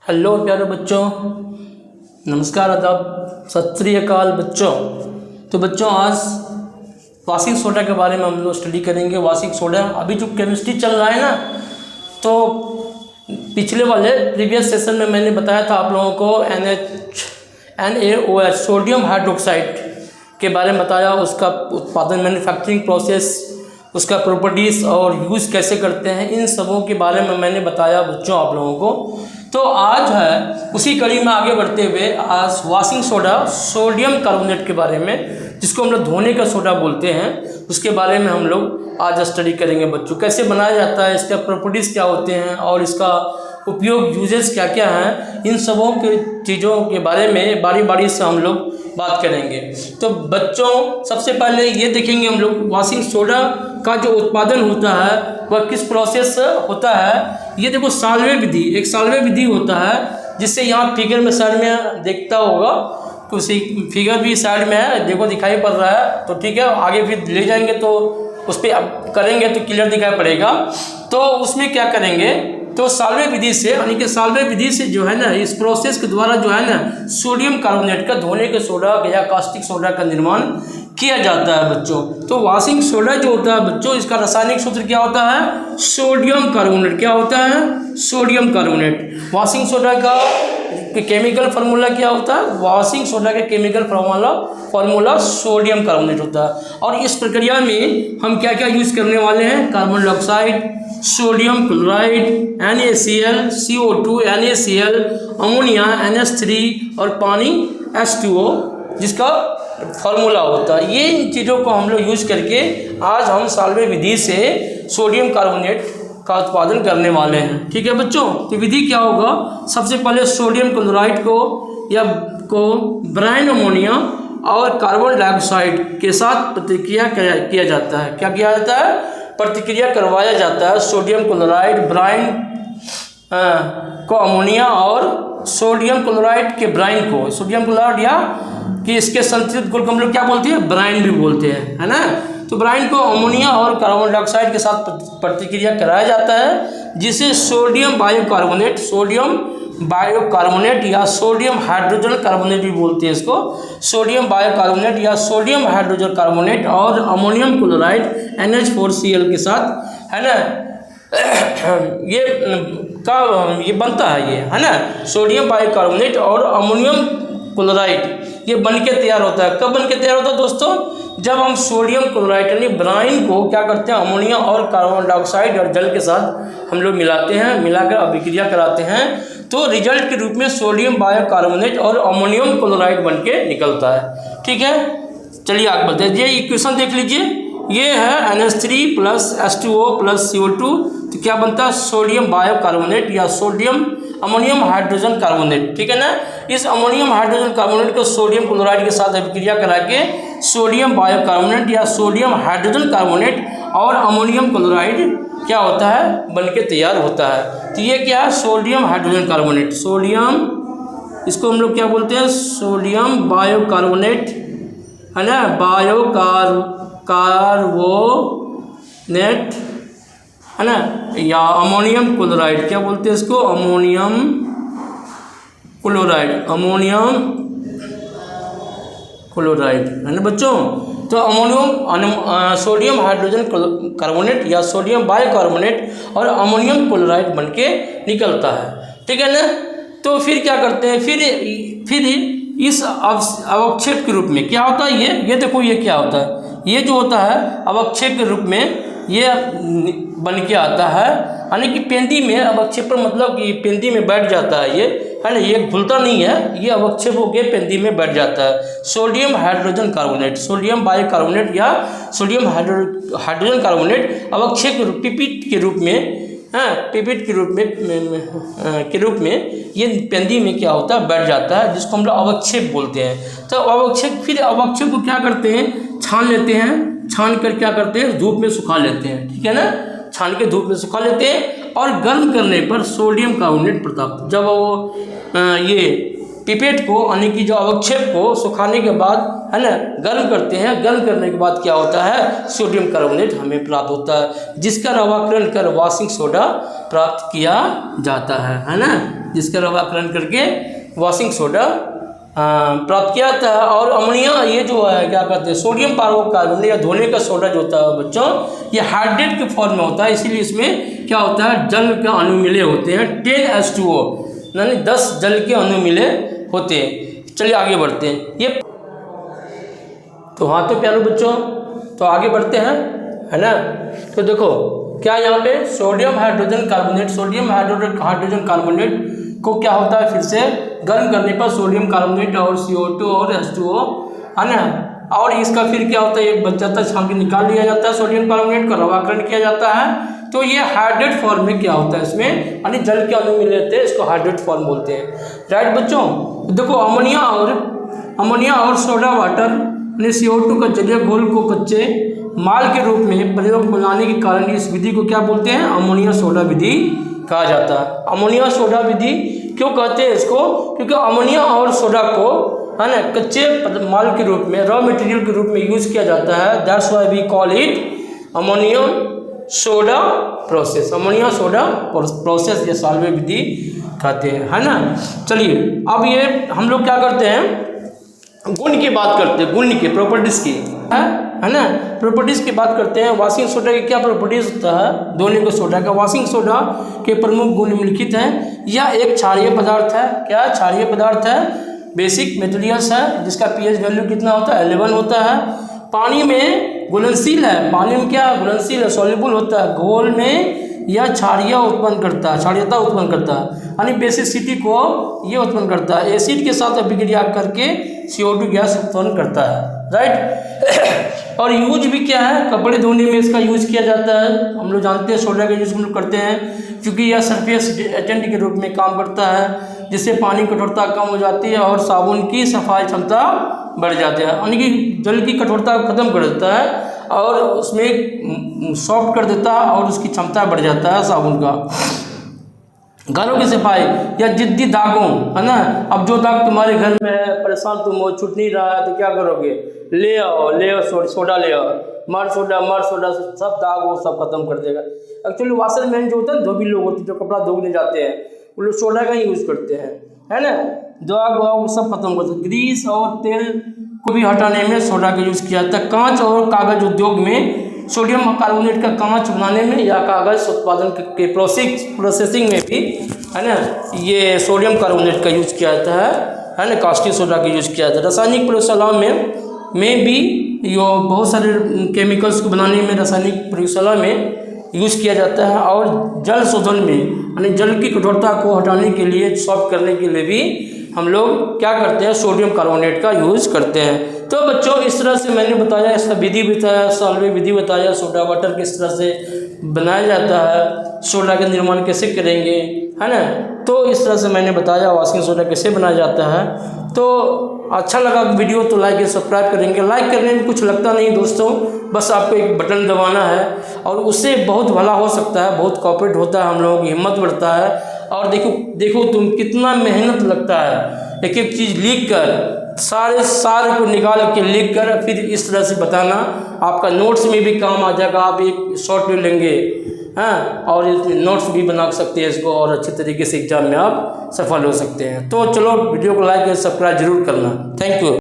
Hello प्यारे बच्चों, नमस्कार, आदाब, सत श्री अकाल बच्चों। तो बच्चों आज वाशिंग सोडा के बारे में हम लोग स्टडी करेंगे। वाशिंग सोडा अभी जो केमिस्ट्री चल रहा है ना, तो पिछले वाले प्रीवियस सेशन में मैंने बताया था आप लोगों को NaOH सोडियम हाइड्रोक्साइड के बारे में बताया, उसका उत्पादन मैन्युफैक्चरिंग प्रोसेस, उसका प्रॉपर्टीज़ और यूज़ कैसे करते हैं, इन सबों के बारे में मैंने बताया बच्चों आप लोगों को। तो आज है उसी कड़ी में आगे बढ़ते हुए आज वाशिंग सोडा सोडियम कार्बोनेट के बारे में, जिसको हम लोग धोने का सोडा बोलते हैं, उसके बारे में हम लोग आज स्टडी करेंगे बच्चों। कैसे बनाया जाता है, इसका प्रॉपर्टीज़ क्या होते हैं और इसका उपयोग यूजेस क्या क्या हैं, इन सबों के चीज़ों के बारे में बारी बारी से हम लोग बात करेंगे। तो बच्चों सबसे पहले ये देखेंगे हम लोग वाशिंग सोडा का जो उत्पादन होता है वह किस प्रोसेस होता है। ये देखो साल्वे विधि, एक साल्वे विधि होता है, जिससे यहाँ फिगर में साइड में देखता होगा, तो उसी फिगर भी साइड में है, देखो दिखाई पड़ रहा है, तो ठीक है। आगे फिर ले जाएंगे तो उस पर अब करेंगे तो क्लियर दिखाई पड़ेगा। तो उसमें क्या करेंगे, तो साल्वे विधि से, यानी कि साल्वे विधि से जो है ना, इस प्रोसेस के द्वारा जो है ना सोडियम कार्बोनेट का, धोने के सोडा या कास्टिक सोडा का निर्माण किया जाता है बच्चों। तो वाशिंग सोडा जो होता है बच्चों, इसका रासायनिक सूत्र क्या होता है, सोडियम कार्बोनेट। क्या होता है, सोडियम कार्बोनेट। वाशिंग सोडा का केमिकल फार्मूला क्या होता है, वाशिंग सोडा का केमिकल फार्मूला सोडियम कार्बोनेट होता है। और इस प्रक्रिया में हम क्या क्या यूज़ करने वाले हैं, carbon dioxide, sodium chloride, NaCl, CO2, NaCl, ammonia NH3 और पानी H2O, जिसका फार्मूला होता है। ये इन चीज़ों को हम लोग यूज़ करके आज हम साल्वे विधि से सोडियम कार्बोनेट का उत्पादन करने वाले हैं। ठीक है बच्चों। तो विधि क्या होगा, सबसे पहले सोडियम क्लोराइड को ब्राइन अमोनिया और कार्बन डाइऑक्साइड के साथ प्रतिक्रिया किया जाता है। क्या किया जाता है, प्रतिक्रिया करवाया जाता है। सोडियम क्लोराइड ब्राइन को अमोनिया और सोडियम क्लोराइड के ब्राइन को, सोडियम क्लोराइड या कि इसके संतुलित घोल को हम लोग क्या बोलते हैं, ब्राइन भी बोलते हैं, है ना। तो ब्राइन को अमोनिया और कार्बन डाइऑक्साइड के साथ प्रतिक्रिया कराया जाता है, जिसे सोडियम बायोकार्बोनेट या सोडियम हाइड्रोजन कार्बोनेट भी बोलते हैं इसको। सोडियम बायोकार्बोनेट या सोडियम हाइड्रोजन कार्बोनेट और अमोनियम क्लोराइड NH4Cl के साथ, है ना, ये बनता है, ये है ना, सोडियम बायोकार्बोनेट और अमोनियम क्लोराइड, ये बनके तैयार होता है। कब बनके तैयार होता है दोस्तों, जब हम सोडियम क्लोराइड यानी ब्राइन को क्या करते हैं, अमोनिया और कार्बन डाइऑक्साइड और जल के साथ हम लोग मिलाते हैं, मिलाकर अभिक्रिया कराते हैं, तो रिजल्ट के रूप में सोडियम बायोकार्बोनेट और अमोनियम क्लोराइड बनके निकलता है। ठीक है, चलिए आगे बढ़ते हैं। ये इक्वेशन देख लीजिए, ये है NH3 + H2O + CO2, तो क्या बनता है, सोडियम बायोकार्बोनेट या सोडियम अमोनियम हाइड्रोजन कार्बोनेट। ठीक है ना। इस अमोनियम हाइड्रोजन कार्बोनेट को सोडियम क्लोराइड के साथ अभिक्रिया करा के सोडियम बायोकार्बोनेट या सोडियम हाइड्रोजन कार्बोनेट और अमोनियम क्लोराइड क्या होता है, बनके तैयार होता है। तो ये क्या है, सोडियम हाइड्रोजन कार्बोनेट, सोडियम, इसको हम लोग क्या बोलते हैं, सोडियम बायोकार्बोनेट, है ना, कार्बोनेट, है ना, या अमोनियम क्लोराइड, क्या बोलते हैं इसको, अमोनियम क्लोराइड, है ना बच्चों। तो सोडियम हाइड्रोजन कार्बोनेट या सोडियम बायोकार्बोनेट और अमोनियम क्लोराइड बनके निकलता है। ठीक है ना। तो फिर क्या करते हैं, फिर इस अवक्षेप के रूप में क्या होता है, ये देखो, ये क्या होता है, ये जो होता है अवक्षेप के रूप में ये बन के आता है, यानी कि पेंदी में अवक्षेपण, मतलब कि पेंदी में बैठ जाता है ये, है ना, ये घुलता नहीं है, ये अवक्षेप होकर पेंदी में बैठ जाता है। Sodium hydrogen carbonate, sodium bicarbonate या सोडियम हाइड्रोजन कार्बोनेट अवक्षेप पिपिट के रूप में, पिपिट के रूप में ये पेंदी में क्या होता है, बैठ जाता है, जिसको हम लोग अवक्षेप बोलते हैं। तो फिर अवक्षेप को क्या करते हैं, छान लेते हैं, छान कर क्या करते हैं, धूप में सुखा लेते हैं। ठीक है ना, छान के धूप में सुखा लेते हैं और गर्म करने पर सोडियम कार्बोनेट प्राप्त, जब वो ये पिपेट को, यानी कि जो अवक्षेप को सुखाने के बाद, है ना, गर्म करते हैं, गर्म करने के बाद क्या होता है, सोडियम कार्बोनेट हमें प्राप्त होता है, जिसका नवाकरण कर वाशिंग सोडा प्राप्त किया जाता है ना। जिसका रवाकरण करके वॉशिंग सोडा प्राप्त किया जाता है। और अमोनिया ये जो है क्या कहते हैं सोडियम पारोकार्बोनेट या धोने का सोडा जो होता है बच्चों, ये हाइड्रेट के फॉर्म में होता है, इसीलिए इसमें क्या होता है जल के अणु मिले होते हैं 10H2O, यानी 10 जल के अणु मिले होते हैं। चलिए आगे बढ़ते हैं। ये तो हाँ तो प्यारे बच्चों तो आगे बढ़ते हैं, है ना। तो देखो क्या यहाँ पे सोडियम हाइड्रोजन कार्बोनेट को क्या होता है फिर से गर्म करने पर सोडियम कार्बोनेट और CO2 और H2O, है ना, और इसका फिर क्या होता है एक बच जाता है, छान के निकाल लिया जाता है, सोडियम कार्बोनेट का रवाकरण किया जाता है। तो ये हाइड्रेट फॉर्म में क्या होता है इसमें, यानी जल के अणु मिले रहते हैं, इसको हाइड्रेट फॉर्म बोलते हैं। राइट बच्चों, देखो अमोनिया और सोडा वाटर ने CO2 का जलीय घोल को कच्चे माल के रूप में प्रयोग बनाने के कारण इस विधि को क्या बोलते हैं, अमोनिया सोडा विधि कहा जाता है। अमोनिया सोडा विधि क्यों कहते हैं इसको, क्योंकि अमोनिया और सोडा को, है ना, कच्चे माल के रूप में, रॉ मटेरियल के रूप में यूज किया जाता है। That's why we call it ammonia soda process. Ammonia soda process ये साल्वे विधि कहते हैं, है ना। चलिए अब ये हम लोग क्या करते हैं, गुण की बात करते हैं, गुण की प्रॉपर्टीज की, है ना, प्रॉपर्टीज की बात करते हैं। वॉशिंग सोडा की क्या प्रॉपर्टीज होता है, धोने के सोडा का। वॉशिंग सोडा के प्रमुख गुण निम्नलिखित हैं। यह एक क्षारीय पदार्थ है। क्या क्षारीय पदार्थ है, बेसिक मटेरियल्स है, जिसका pH वैल्यू कितना होता है 11 होता है। पानी में घुलनशील है, पानी में क्या घुलनशील है, सॉल्युबल होता है। घोल में यह क्षारीयता उत्पन्न करता है, यानी बेसिसिटी को ये उत्पन्न करता है। एसिड के साथ अभिक्रिया करके CO2 गैस उत्पन्न करता है। राइट और यूज भी क्या है, कपड़े धोने में इसका यूज किया जाता है। हम लोग जानते हैं सोडा का यूज हम लोग करते हैं, क्योंकि यह सरफेस एजेंट के रूप में काम करता है, जिससे पानी की कठोरता कम हो जाती है और साबुन की सफाई क्षमता बढ़ जाती है, यानी कि जल की कठोरता खत्म कर देता है और उसमें सॉफ्ट कर देता है और उसकी क्षमता बढ़ जाता है साबुन का। घरों की सफाई या जिद्दी दागों, है ना, अब जो दाग तुम्हारे घर में है, परेशान तुम हो, छूट नहीं रहा है, तो क्या करोगे, ले आओ सोडा ले आओ, मर सोडा से सब दाग वो सब खत्म कर देगा। एक्चुअली वाशरमैन जो होता है धोबी लोग होते हैं, जो कपड़ा धोने जाते हैं, वो लोग सोडा का ही यूज़ करते हैं, है ना। दाग वाग सब खत्म करते हैं। ग्रीस और तेल को भी हटाने में सोडा का यूज़ किया जाता है। कांच और कागज उद्योग में सोडियम कार्बोनेट का कांच बनाने में या कागज उत्पादन के प्रोसेसिंग में भी, है ना, ये सोडियम कार्बोनेट का यूज़ किया जाता है ना, कास्टिक सोडा का यूज़ किया जाता है। रासायनिक प्रयोगशाला में भी यो बहुत सारे केमिकल्स को बनाने में रासायनिक प्रयोगशाला में यूज़ किया जाता है। और जल शोधन में, यानी जल की कठोरता को हटाने के लिए, सॉफ्ट करने के लिए भी हम लोग क्या करते हैं, सोडियम कार्बोनेट का यूज़ करते हैं। तो बच्चों इस तरह से मैंने बताया, इसका विधि बताया, साल्वे विधि बताया, सोडा वाटर किस तरह से बनाया जाता है, सोडा का निर्माण कैसे करेंगे, है ना। तो इस तरह से मैंने बताया वॉशिंग सोडा कैसे बनाया जाता है। तो अच्छा लगा वीडियो तो लाइक या सब्सक्राइब करेंगे। लाइक करने में कुछ लगता नहीं दोस्तों, बस आपको एक बटन दबाना है और उससे बहुत भला हो सकता है, बहुत कॉपरेट होता है, हम लोगों की हिम्मत बढ़ता है। और देखो तुम कितना मेहनत लगता है एक एक चीज़ लिख कर, सारे को निकाल के लिख कर फिर इस तरह से बताना। आपका नोट्स में भी काम आ जाएगा, आप एक शॉर्ट में लेंगे, हाँ, और नोट्स भी बना सकते हैं इसको, और अच्छे तरीके से एग्जाम में आप सफल हो सकते हैं। तो चलो वीडियो को लाइक और सब्सक्राइब जरूर करना। Thank you.